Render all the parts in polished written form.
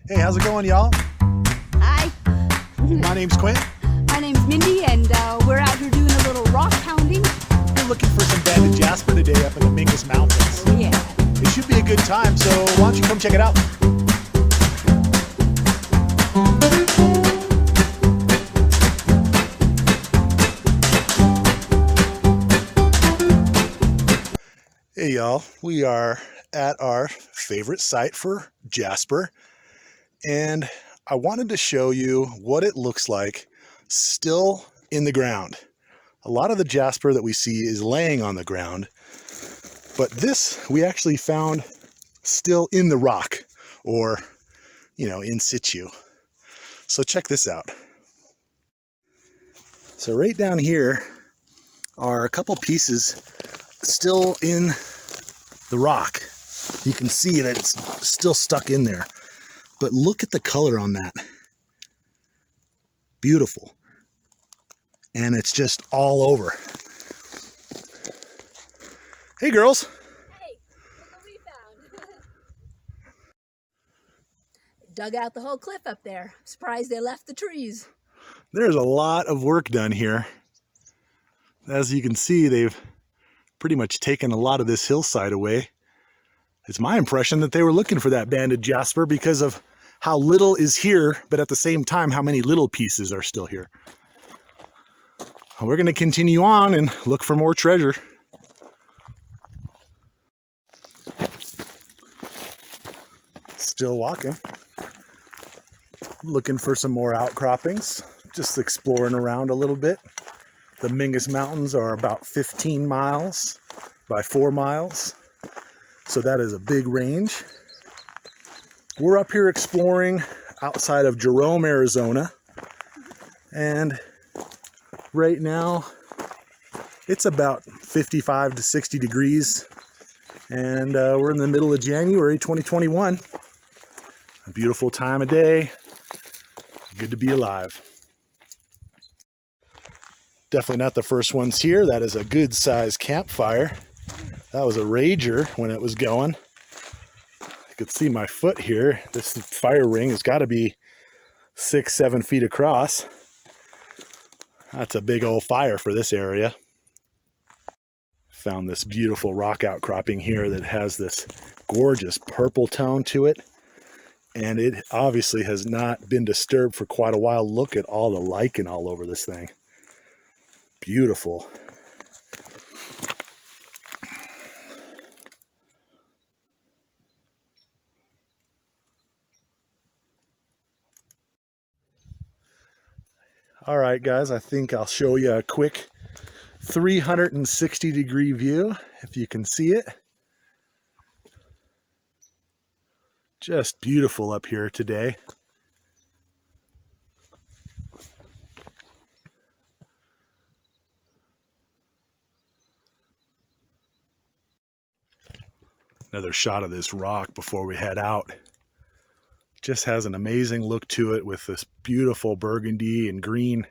Hey, how's it going, y'all? Hi. My name's Quint. My name's Mindy, and we're out here doing a little rock hounding. We're looking for some banded Jasper today up in the Mingus Mountains. Yeah. It should be a good time, so why don't you come check it out? Hey, y'all. We are at our favorite site for Jasper, and I wanted to show you what it looks like still in the ground. A lot of the Jasper that we see is laying on the ground, but this we actually found still in the rock, or, in situ. So check this out. So right down here are a couple pieces still in the rock. You can see that it's still stuck in there, but look at the color on that. Beautiful. And it's just all over. Hey, girls. Hey, look what we found. Dug out the whole cliff up there. I'm surprised they left the trees. There's a lot of work done here. As you can see, they've pretty much taken a lot of this hillside away. It's my impression that they were looking for that banded Jasper because of how little is here, but at the same time, how many little pieces are still here. We're going to continue on and look for more treasure. Still walking. Looking for some more outcroppings. Just exploring around a little bit. The Mingus Mountains are about 15 miles by 4 miles. So that is a big range. We're up here exploring outside of Jerome, Arizona. And right now it's about 55 to 60 degrees. And we're in the middle of January 2021. A beautiful time of day. Good to be alive. Definitely not the first ones here. That is a good sized campfire. That was a rager when it was going. You could see my foot here. This fire ring has got to be 6-7 feet across. That's a big old fire for this area. Found this beautiful rock outcropping here that has this gorgeous purple tone to it. And it obviously has not been disturbed for quite a while. Look at all the lichen all over this thing. Beautiful. All right, guys, I think I'll show you a quick 360-degree view, if you can see it. Just beautiful up here today. Another shot of this rock before we head out. Just has an amazing look to it with this beautiful burgundy and green.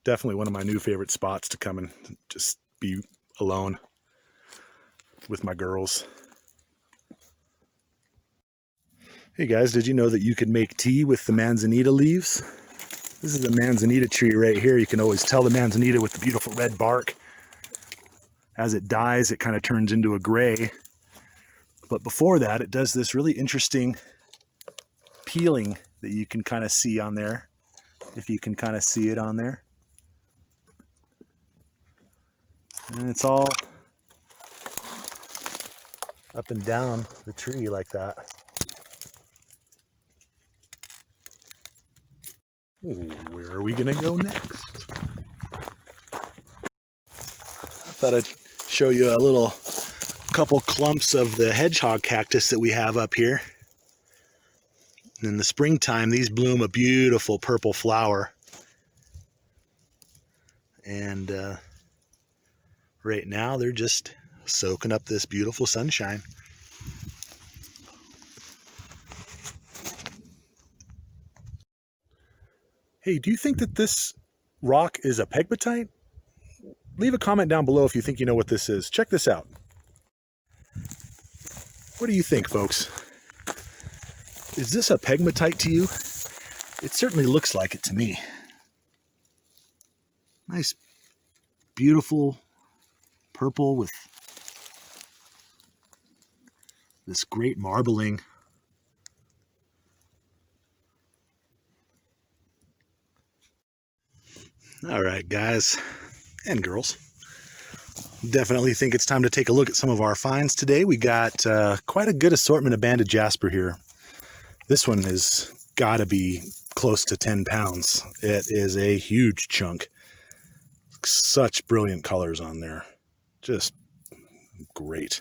Definitely one of my new favorite spots to come and just be alone with my girls. Hey guys, did you know that you can make tea with the manzanita leaves? This is a manzanita tree right here. You can always tell the manzanita with the beautiful red bark. As it dies, it kind of turns into a gray. But before that, it does this really interesting peeling that you can kind of see on there, if you can kind of see it on there. And it's all up and down the tree like that. Ooh, where are we gonna go next? I thought I'd show you a little couple clumps of the hedgehog cactus that we have up here. In the springtime, these bloom a beautiful purple flower. And right now, they're just soaking up this beautiful sunshine. Hey, do you think that this rock is a pegmatite? Leave a comment down below if you think you know what this is. Check this out. What do you think, folks? Is this a pegmatite to you? It certainly looks like it to me. Nice, beautiful purple with this great marbling. All right, guys and girls. Definitely think it's time to take a look at some of our finds today. We got quite a good assortment of banded jasper here. This one has got to be close to 10 pounds. It is a huge chunk. Such brilliant colors on there. Just great.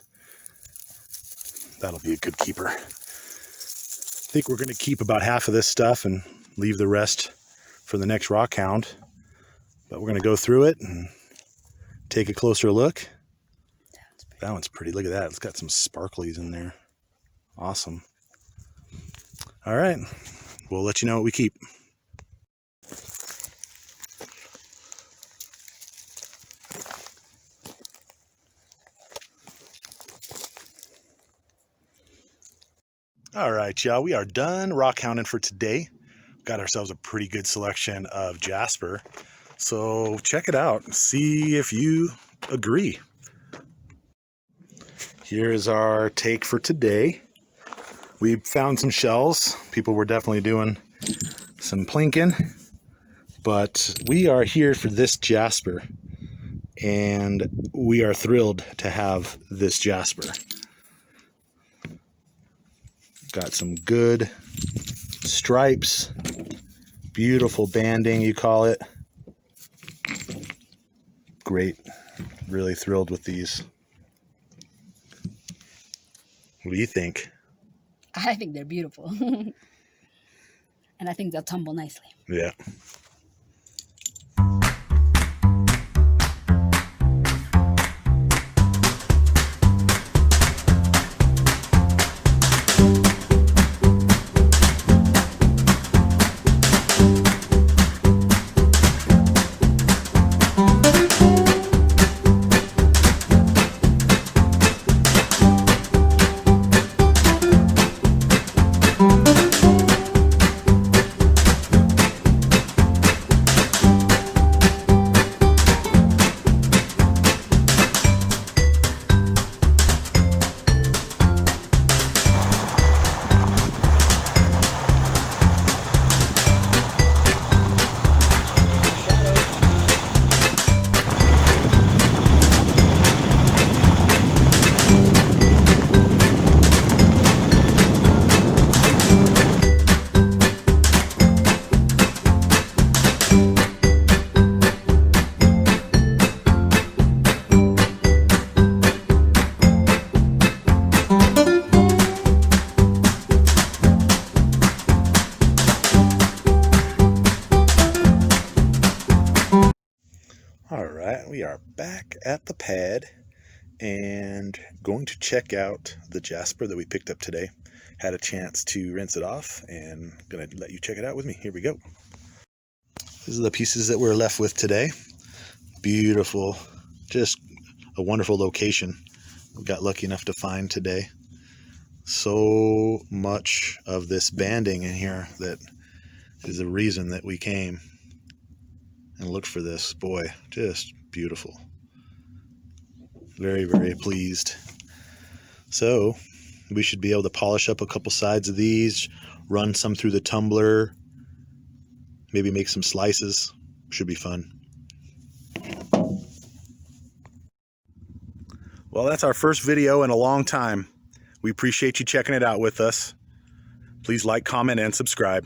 That'll be a good keeper. I think we're going to keep about half of this stuff and leave the rest for the next rockhound. But we're going to go through it and take a closer look. That one's pretty. Look at that. It's got some sparklies in there. Awesome. All right. We'll let you know what we keep. All right, y'all. We are done rockhounding for today. Got ourselves a pretty good selection of jasper. So check it out. See if you agree. Here is our take for today. We found some shells. People were definitely doing some plinking, but we are here for this jasper, and we are thrilled to have this jasper. Got some good stripes, beautiful banding, you call it. Great. Really thrilled with these. What do you think? I think they're beautiful. And I think they'll tumble nicely. Yeah. All right, we are back at the pad and going to check out the jasper that we picked up today. Had a chance to rinse it off and gonna let you check it out with me. Here we go. These are the pieces that we're left with today. Beautiful, just a wonderful location we got lucky enough to find today. So much of this banding in here that is the reason that we came and looked for this. Boy, just beautiful. Very, very pleased. So we should be able to polish up a couple sides of these, run some through the tumbler, maybe make some slices. Should be fun. Well, that's our first video in a long time. We appreciate you checking it out with us. Please like, comment, and subscribe.